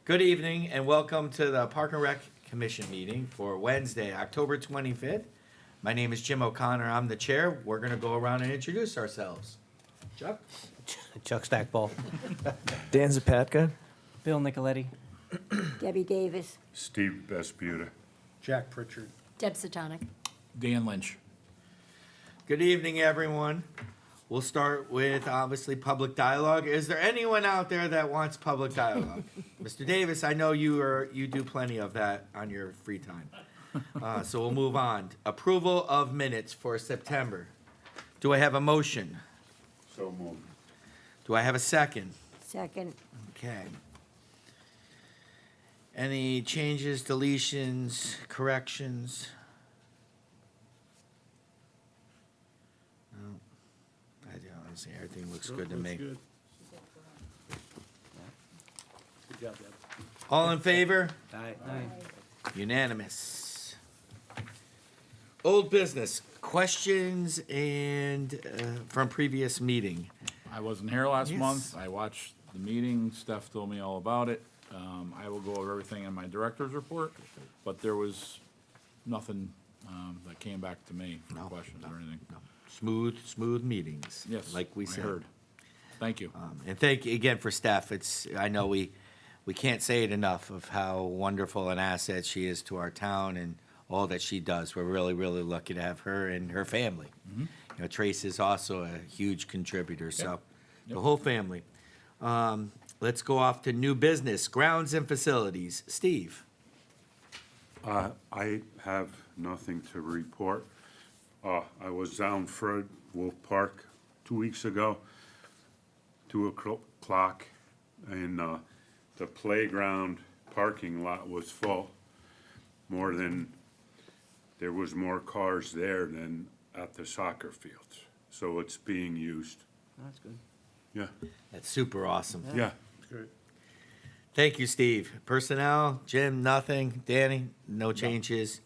Good evening and welcome to the Park and Rec Commission meeting for Wednesday, October 25th. My name is Jim O'Connor. I'm the chair. We're going to go around and introduce ourselves. Chuck? Chuck Stackball. Dan Zapatka. Bill Nicoletti. Debbie Davis. Steve Besputa. Jack Pritchard. Deb Satonic. Dan Lynch. Good evening, everyone. We'll start with, obviously, public dialogue. Is there anyone out there that wants public dialogue? Mr. Davis, I know you do plenty of that on your free time. So we'll move on. Approval of minutes for September. Do I have a motion? So moved. Do I have a second? Second. Okay. Any changes, deletions, corrections? No. I don't honestly, everything looks good to me. Good job, Deb. All in favor? Aye. Unanimous. Old business, questions and, from previous meeting. I wasn't here last Yes. month. I watched the meeting. Steph told me all about it. I will go over everything in my director's report, but there was nothing that came back to me for No, questions or anything. Smooth meetings. Yes, Like we I said. heard. Thank you. And thank you again for Steph. I know we can't say it enough of how wonderful an asset she is to our town and all that she does. We're really, really lucky to have her and her family. You know, Trace is also a huge contributor, so the Yep. whole family. Let's go off to new business, grounds and facilities. Steve? I have nothing to report. I was down Fred Wolf Park 2 weeks ago, 2 o'clock, and the playground parking lot was full. There was more cars there than at the soccer fields, so it's being used. That's good. Yeah, That's super awesome. yeah. Good. Thank you, Steve. Personnel, Jim, nothing. Danny, no changes.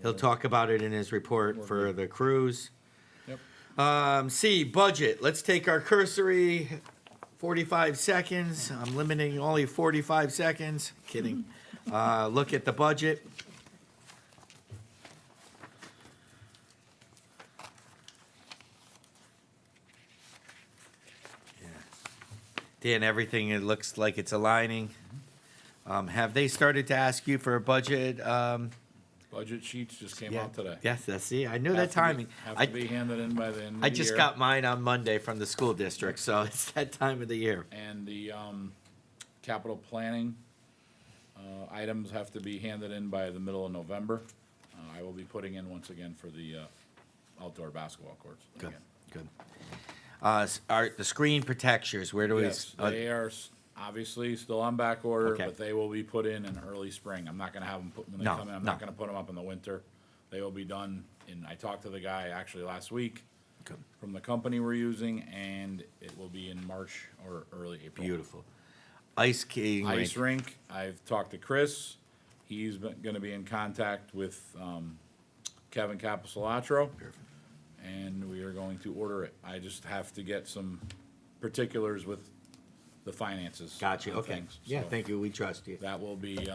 He'll talk about it in his report for the cruise. Yep. C, budget. Let's take our cursory 45 seconds. I'm limiting only 45 seconds. Kidding. Look at the budget. Yeah. Dan, everything, it looks like it's aligning. Have they started to ask you for a budget? Budget sheets just came Yeah. out today. Yes, that's, see, I knew that Have to be- timing. Have I- to be handed in by the end of the I year. just got mine on Monday from the school district, so it's that time of the year. And the capital planning items have to be handed in by the middle of November. I will be putting in once again for the outdoor basketball courts. Good, again. good. The screen protectors, where do we? Yes, they are obviously still on back order, Okay. but they will be put in early spring. I'm not gonna have them put, when they No, come in, I'm no. not gonna put them up in the winter. They will be done, and I talked to the guy actually last week Good. from the company we're using, and it will be in March or early April. Beautiful. Ice skating Ice rink. rink, I've talked to Chris. He's gonna be in contact with Kevin Capisolatro, and we are going to order it. I just have to get some particulars with the finances. Gotcha, on okay. things. Yeah, So thank you, we trust you. That will be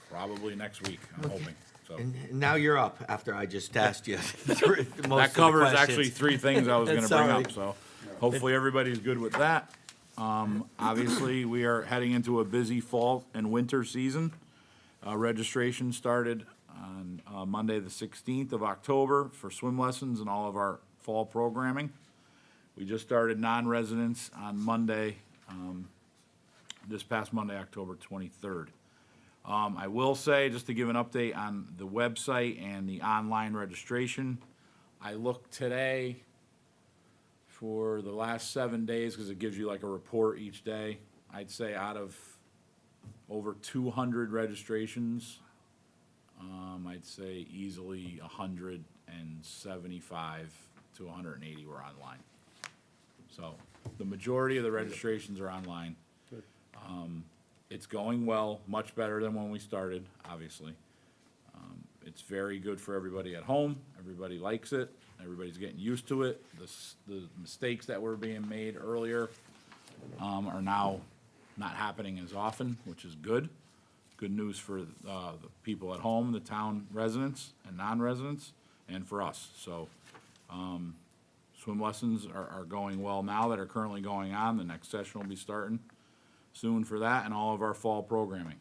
probably next week, I'm hoping, so. And now you're up, after I just asked you. most of That the covers questions. actually three things I was gonna bring Sorry. up, so hopefully everybody's good with that. Obviously, we are heading into a busy fall and winter season. Registration started on Monday, the 16th of October for swim lessons and all of our fall programming. We just started non-residents on Monday, this past Monday, October 23rd. I will say, just to give an update on the website and the online registration, I looked today for the last 7 days, because it gives you like a report each day. I'd say out of over 200 registrations, I'd say easily 175 to 180 were online. So the majority of the registrations are online. Good. It's going well, much better than when we started, obviously. It's very good for everybody at home. Everybody likes it. Everybody's getting used to it. The mistakes that were being made earlier are now not happening as often, which is good. Good news for the people at home, the town residents and non-residents, and for us. So swim lessons are going well now that are currently going on. The next session will be starting soon for that and all of our fall programming.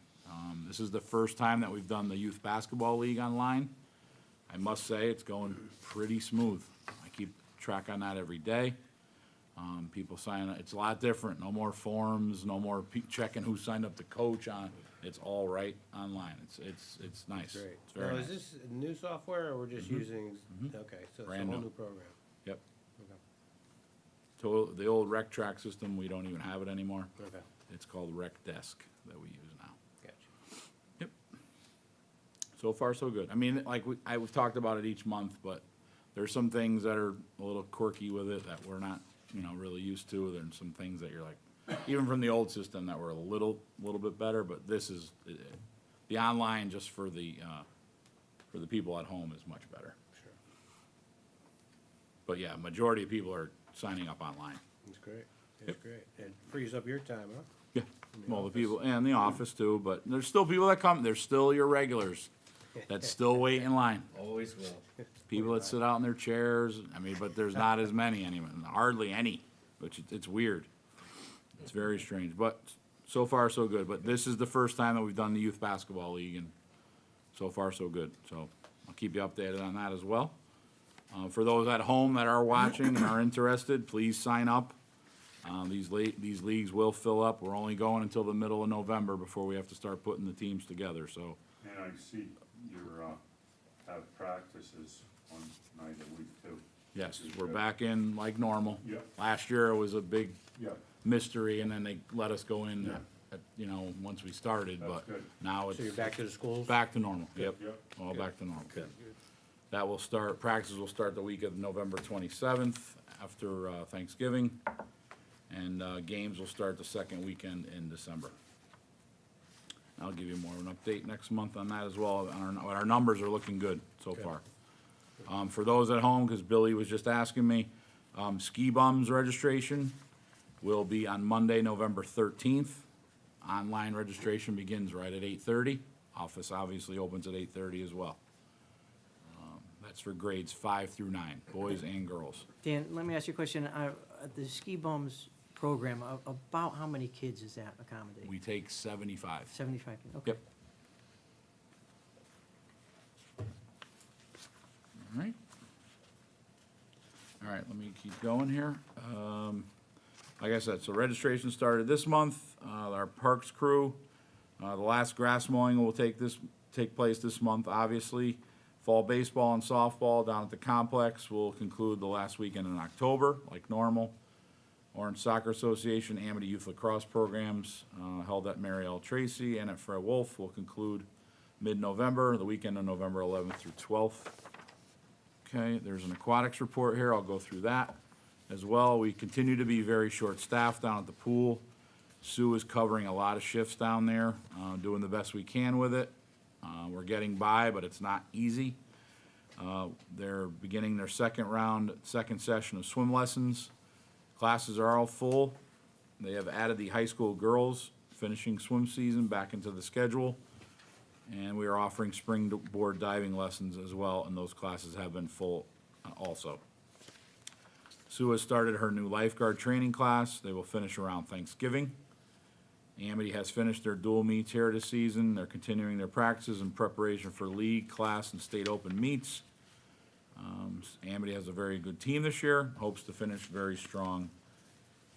This is the first time that we've done the Youth Basketball League online. I must say, it's going pretty smooth. I keep track on that every day. People sign up, it's a lot different, no more forms, no more checking who signed up to coach on, it's all right online, it's nice. Great. It's very Now, nice. is this new software, or we're just using, okay, so it's a Brand whole new. new program? Yep. Okay. So the old Rec Track system, we don't even have it anymore. Okay, It's called Rec Desk that we use now. gotcha. Yep. So far, so good. I mean, like, we've talked about it each month, but there's some things that are a little quirky with it that we're not, really used to. There's some things that you're like, even from the old system that were a little bit better, but this is, the online just for the people at home is much better. Sure. But yeah, majority of people are signing up online. That's great, that's great. It frees up your time, huh? Yeah, In the well, the office. people, and the office too, but there's still people that come, there's still your regulars that still wait in line. Always will. People that sit out in their chairs, I mean, but there's not as many anymore, hardly any, which it's weird. It's very strange, but so far so good. But this is the first time that we've done the Youth Basketball League, and so far so good. So I'll keep you updated on that as well. For those at home that are watching and are interested, please sign up. These leagues will fill up. We're only going until the middle of November before we have to start putting the teams together, so. And I see you're, have practices one night a week too. Yes, we're back in like normal. Yep. Last year it was a big Yeah, mystery, and then they let us go in, Yeah. once we started, That's but good. now it's So you're back to the schools? back to normal. Yep, Yep. all back to normal. Good. That will start, practices will start the week of November 27th after Thanksgiving, and games will start the second weekend in December. I'll give you more of an update next month on that as well. Our numbers are looking good so far. For those at home, because Billy was just asking me, Ski Bums registration will be on Monday, November 13th. Online registration begins right at 8:30. Office obviously opens at 8:30 as well. That's for grades 5 through 9, boys and girls. Dan, let me ask you a question. The Ski Bums program, about how many kids is that accommodating? We take 75. 75 kids, okay. Yep. All right. All right, let me keep going here. Like I said, so registration started this month. Our parks crew, the last grass mowing will take place this month, obviously. Fall baseball and softball down at the complex will conclude the last weekend in October, like normal. Orange Soccer Association, Amity Youth Lacrosse programs held at Mary L. Tracy and at Fred Wolf will conclude mid-November, the weekend of November 11th through 12th. Okay, there's an aquatics report here. I'll go through that as well. We continue to be very short-staffed down at the pool. Sue is covering a lot of shifts down there, doing the best we can with it. We're getting by, but it's not easy. They're beginning their second session of swim lessons. Classes are all full. They have added the high school girls finishing swim season back into the schedule. And we are offering springboard diving lessons as well, and those classes have been full also. Sue has started her new lifeguard training class. They will finish around Thanksgiving. Amity has finished their dual meets here this season. They're continuing their practices in preparation for league, class, and state open meets. Amity has a very good team this year, hopes to finish very strong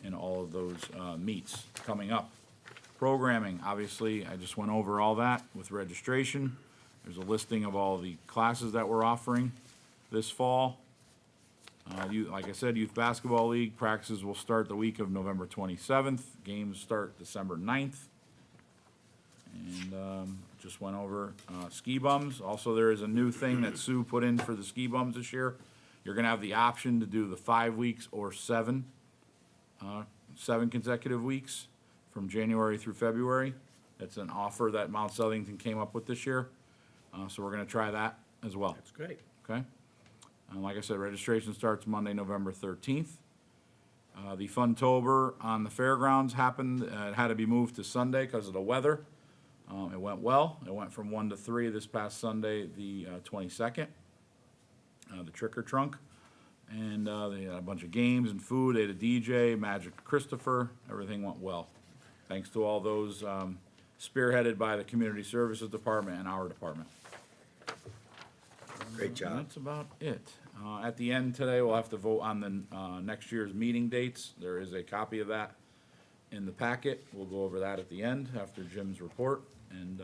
in all of those meets coming up. Programming, obviously, I just went over all that with registration. There's a listing of all the classes that we're offering this fall. Like I said, Youth Basketball League practices will start the week of November 27th. Games start December 9th. And just went over Ski Bums. Also, there is a new thing that Sue put in for the Ski Bums this year. You're going to have the option to do the 5 weeks or 7 consecutive weeks from January through February. That's an offer that Mount Southington came up with this year. So we're going to try that as well. That's great. Okay? Like I said, registration starts Monday, November 13th. The Funtober on the fairgrounds happened, it had to be moved to Sunday because of the weather. It went well. It went from 1 to 3 this past Sunday, the 22nd. The Trick or Trunk. And they had a bunch of games and food. They had a DJ, Magic Christopher. Everything went well. Thanks to all those spearheaded by the Community Services Department and our department. Great And job. that's about it. At the end today, we'll have to vote on the next year's meeting dates. There is a copy of that in the packet. We'll go over that at the end after Jim's report. And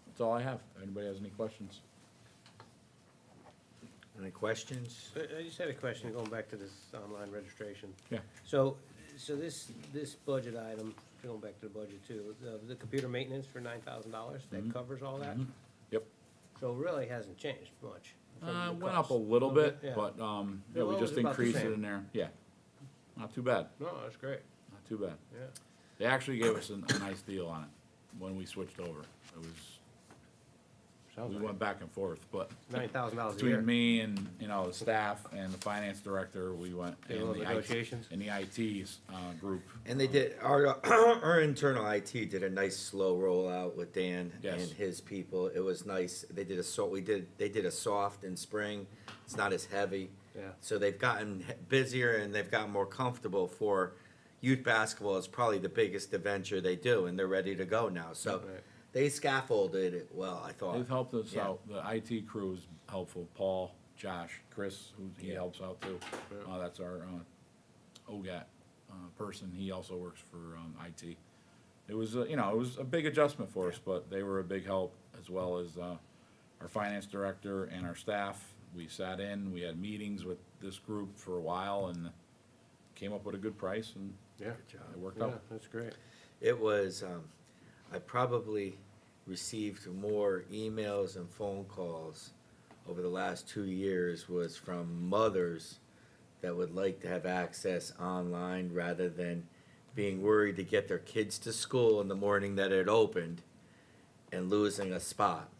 that's all I have. Anybody has any questions? Any questions? I just had a question, going back to this online registration. Yeah. So this budget item, going back to the budget too, the computer maintenance for $9,000, that covers all that? Yep. So it really hasn't changed much. from the Went up cost. a little bit, yeah. but, yeah, Yeah, we well, just it was about the increased it same. in there. Yeah. Not too bad. No, that's great, Not too bad. yeah. They actually gave us a nice deal on it when we switched over. It was, Sounds we like went back and forth, but $9,000 a year. between me and, you know, the staff and the finance director, we went. Did a and little the IT negotiations? And the IT group. And they did, our internal IT did a nice slow rollout with Dan Yes. and his people. It was nice. They did they did a soft in spring. It's not as heavy. Yeah. So they've gotten busier and they've gotten more comfortable for youth basketball. It's probably the biggest adventure they do and they're ready to go now. So Right. they scaffolded it well, I thought. They've helped us Yeah. out. The IT crew is helpful. Paul, Josh, Chris, he Yeah. helps out too. Yeah. That's our OGAT person. He also works for IT. It was, it was a big adjustment for us, but they were a big help, as well as our finance director and our staff. We sat in, we had meetings with this group for a while and came up with a good price, and Yeah. it worked Yeah, out. that's great. It was, I probably received more emails and phone calls over the last 2 years was from mothers that would like to have access online rather than being worried to get their kids to school in the morning that it opened and losing a spot.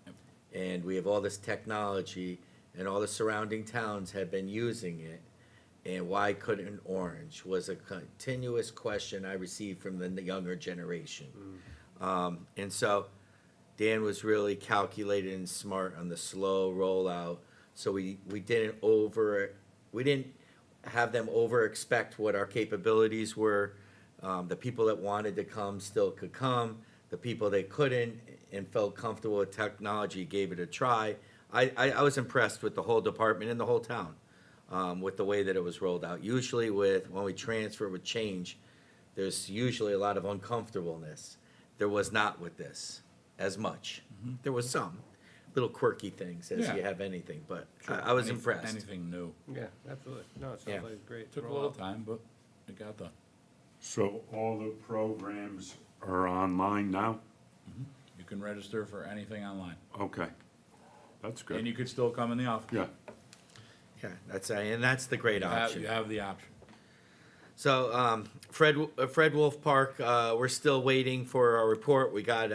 Yep. And we have all this technology and all the surrounding towns have been using it. And why couldn't Orange was a continuous question I received from the younger generation. And so Dan was really calculated and smart on the slow rollout. So we didn't have them over expect what our capabilities were. The people that wanted to come still could come. The people that couldn't and felt comfortable with technology gave it a try. I was impressed with the whole department and the whole town, with the way that it was rolled out. Usually when we transfer with change, there's usually a lot of uncomfortableness. There was not with this as much. There was some little quirky things as Yeah. you have anything, but Sure. I was Anything- impressed. Anything new. Yeah, absolutely. No, it Yeah. sounds like a great. Took a little rollout. time, but it got done. So all the programs are online now? You can register for anything online, Okay, that's and good. you could still come in the office. Yeah, Yeah, that's the great option. You have the option. So, Fred Wolf Park, we're still waiting for our report. We got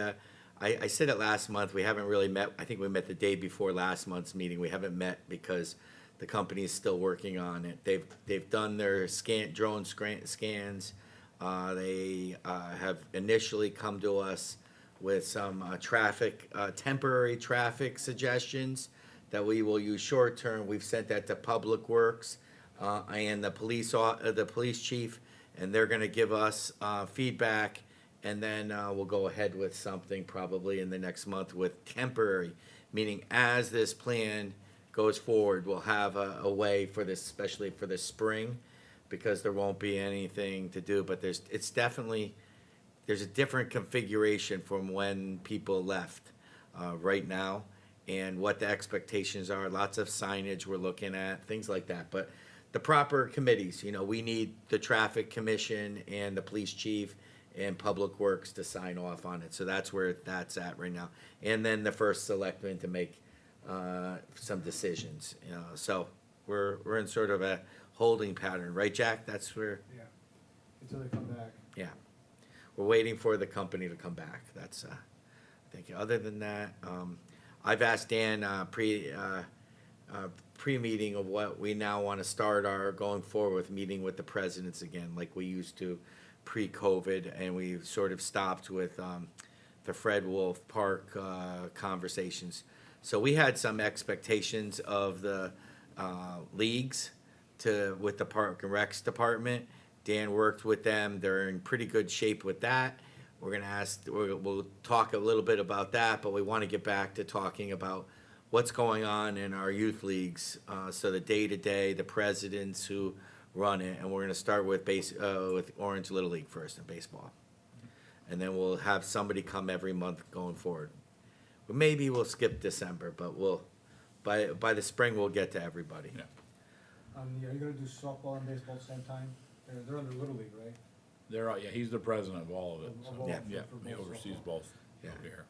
I said it last month, we haven't really met. I think we met the day before last month's meeting. We haven't met because the company is still working on it. They've done their drone scans. They have initially come to us with some temporary traffic suggestions that we will use short term. We've sent that to Public Works and the police chief, and they're gonna give us feedback, and then we'll go ahead with something probably in the next month with temporary, meaning as this plan goes forward, we'll have a way for this, especially for the spring, because there won't be anything to do, but there's a different configuration from when people left right now, and what the expectations are, lots of signage we're looking at, things like that, but the proper committees, we need the traffic commission and the police chief and Public Works to sign off on it, so that's where that's at right now. And then the first selectman to make some decisions, so we're in sort of a holding pattern, right, Jack? That's where, Yeah, until they come back. yeah. We're waiting for the company to come back, that's, thank you. Other than that, I've asked Dan, pre-meeting of what we now want to start our going forward with, meeting with the presidents again, like we used to pre-COVID, and we sort of stopped with the Fred Wolf Park conversations. So we had some expectations of the leagues with the Park and Recs department. Dan worked with them. They're in pretty good shape with that. We'll talk a little bit about that, but we want to get back to talking about what's going on in our youth leagues. So the day-to-day, the presidents who run it, and we're going to start with with Orange Little League first in baseball. And then we'll have somebody come every month going forward. Maybe we'll skip December, but by the spring, we'll get to everybody. Yeah. Are you gonna do softball and baseball at the same time? They're under Little League, right? Yeah, he's the president of all of it, so, Of all- Yeah. yeah, for he both oversees softball. both Yeah. over here.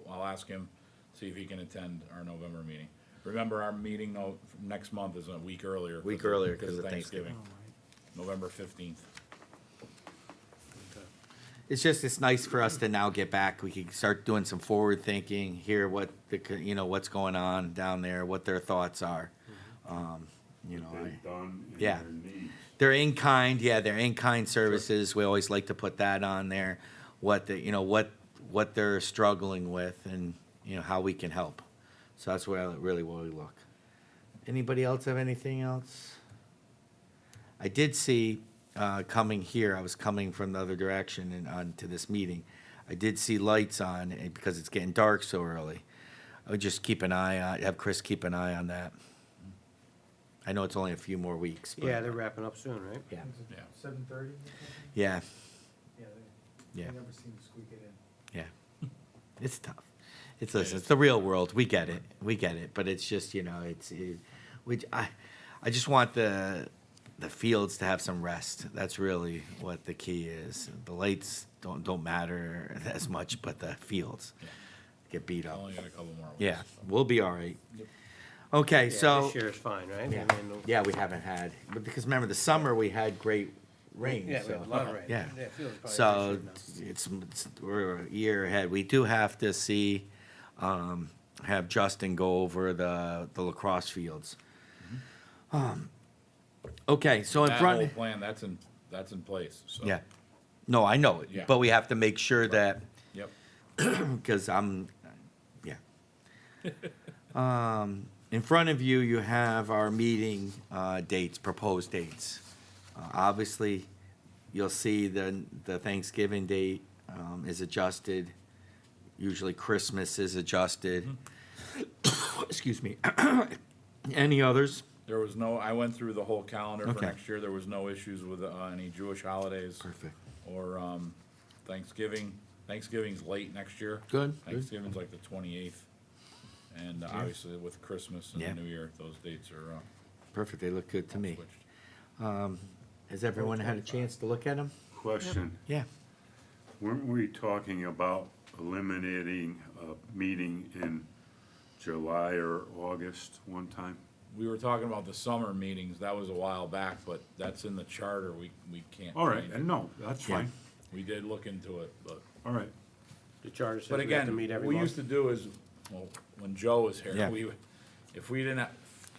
I'll ask him, see if he can attend our November meeting. Remember, our meeting next month is a week earlier. Week earlier 'cause of Thanksgiving. November 15th. It's nice for us to now get back. We can start doing some forward thinking, hear what what's going on down there, what their thoughts are. They've done and Yeah. their needs. They're in kind, yeah, they're in kind services. We always like to put that on there. What they're struggling with, and how we can help. So that's where really where we look. Anybody else have anything else? I did see coming here. I was coming from the other direction and on to this meeting. I did see lights on because it's getting dark so early. I would just keep an eye on. Have Chris keep an eye on that. I know it's only a few more weeks. But Yeah, they're wrapping up soon, right? yeah, Yeah. 7:30? yeah, Yeah, yeah. they never seem to squeak it in. Yeah, it's tough. It's the real world. We get it. But it's just I just want the fields to have some rest. That's really what the key is. The lights don't matter as much, but the fields get beat I up. only got a couple more weeks. Yeah, we'll be all right. Okay, Yeah, so this year is fine, right? yeah, I mean, yeah, we haven't had, but because remember the summer we had great rain. Yeah, we so. have a lot of rain. Yeah. it feels probably So this year now. we're a year ahead. We do have to have Justin go over the lacrosse fields. Okay, so in That front, whole plan, that's in place, so. yeah. No, I know it, Yeah. but we have to make sure that, Yep. because yeah. In front of you, you have our meeting dates, proposed dates. Obviously, you'll see the Thanksgiving date is adjusted. Usually Christmas is adjusted. Excuse me. Any others? I went through the whole calendar for Okay. next year. There was no issues with any Jewish holidays. Perfect. Or Thanksgiving. Thanksgiving's late next year. Good, good. Thanksgiving's like the 28th. And obviously with Christmas and Yeah. the New Year, those dates are Perfect, they look good to me. switched. Has everyone had a chance to look at them? Question, Yeah. weren't we talking about eliminating a meeting in July or August one time? We were talking about the summer meetings. That was a while back, but that's in the charter. We can't All right, change and it. no, that's Yeah. fine, We did look into it, but. all right. The charter says But we have to again, meet every we month. used to do is, well, when Joe was here, Yeah. if we didn't,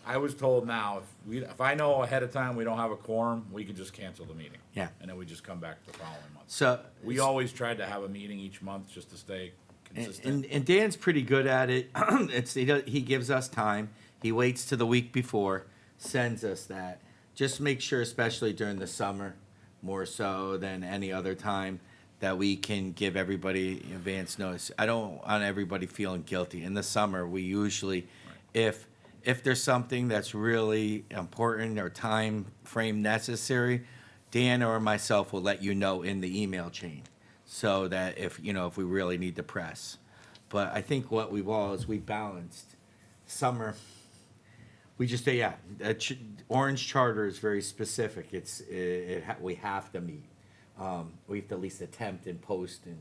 I was told now, if I know ahead of time we don't have a quorum, we could just cancel the meeting. Yeah. And then we just come back the following month. So. We always tried to have a meeting each month just to stay consistent. And Dan's pretty good at it. He gives us time. He waits to the week before, sends us that. Just make sure, especially during the summer, more so than any other time, that we can give everybody advance notice. I don't want everybody feeling guilty. In the summer, we usually, if there's something that's really important or time frame necessary, Dan or myself will let you know in the email chain, so that if we really need to press. But I think what we balanced summer. We just say, yeah, Orange Charter is very specific. We have to meet. We have to at least attempt and post and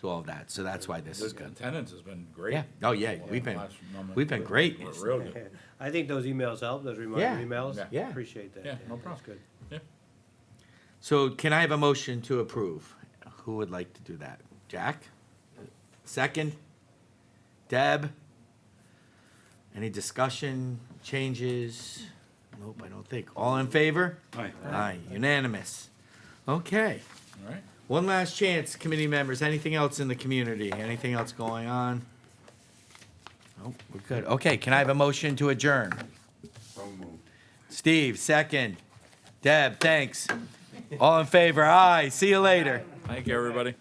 do all of that. So that's why this is The good. attendance has been great. Yeah. Oh, yeah. Well, We've been last number- great. We're real good. Yeah. I think those emails help, those reminder Yeah. emails. Yeah. Yeah. Appreciate that. Yeah, no That's problem. good. Yeah. So can I have a motion to approve? Who would like to do that? Jack? Second? Deb? Any discussion, changes? Nope, I don't think. All in favor? Aye. Aye, unanimous. Okay. All right. One last chance, committee members. Anything else in the community? Anything else going on? Nope, we're good. Okay, can I have a motion to adjourn? So moved. Steve, second. Deb, thanks. All in favor? Aye. See you later. Thank you, everybody.